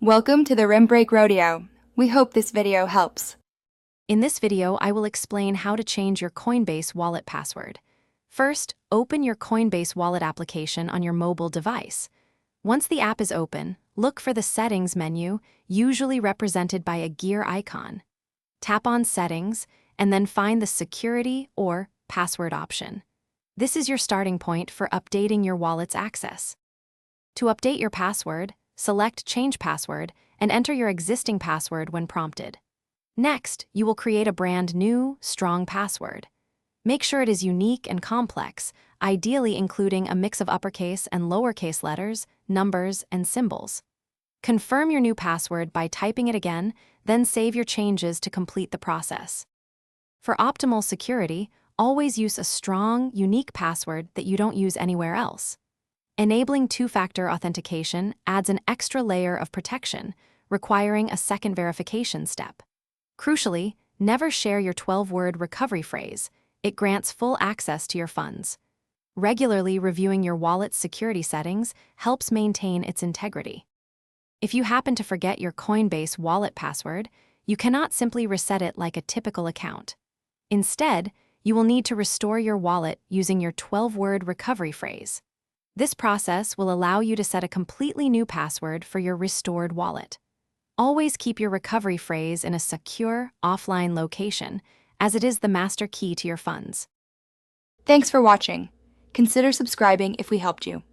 Welcome to the Rim Break Rodeo. We hope this video helps. In this video, I will explain how to change your Coinbase wallet password. First, open your Coinbase wallet application on your mobile device. Once the app is open, look for the Settings menu, usually represented by a gear icon. Tap on Settings, and then find the Security or Password option. This is your starting point for updating your wallet's access. To update your password, select Change Password and enter your existing password when prompted. Next, you will create a brand new, strong password. Make sure it is unique and complex, ideally including a mix of uppercase and lowercase letters, numbers, and symbols. Confirm your new password by typing it again, then save your changes to complete the process. For optimal security, always use a strong, unique password that you don't use anywhere else. Enabling two-factor authentication adds an extra layer of protection, requiring a second verification step. Crucially, never share your 12-word recovery phrase. It grants full access to your funds. Regularly reviewing your wallet's security settings helps maintain its integrity. If you happen to forget your Coinbase wallet password, you cannot simply reset it like a typical account. Instead, you will need to restore your wallet using your 12-word recovery phrase. This process will allow you to set a completely new password for your restored wallet. Always keep your recovery phrase in a secure, offline location, as it is the master key to your funds. Thanks for watching. Consider subscribing if we helped you.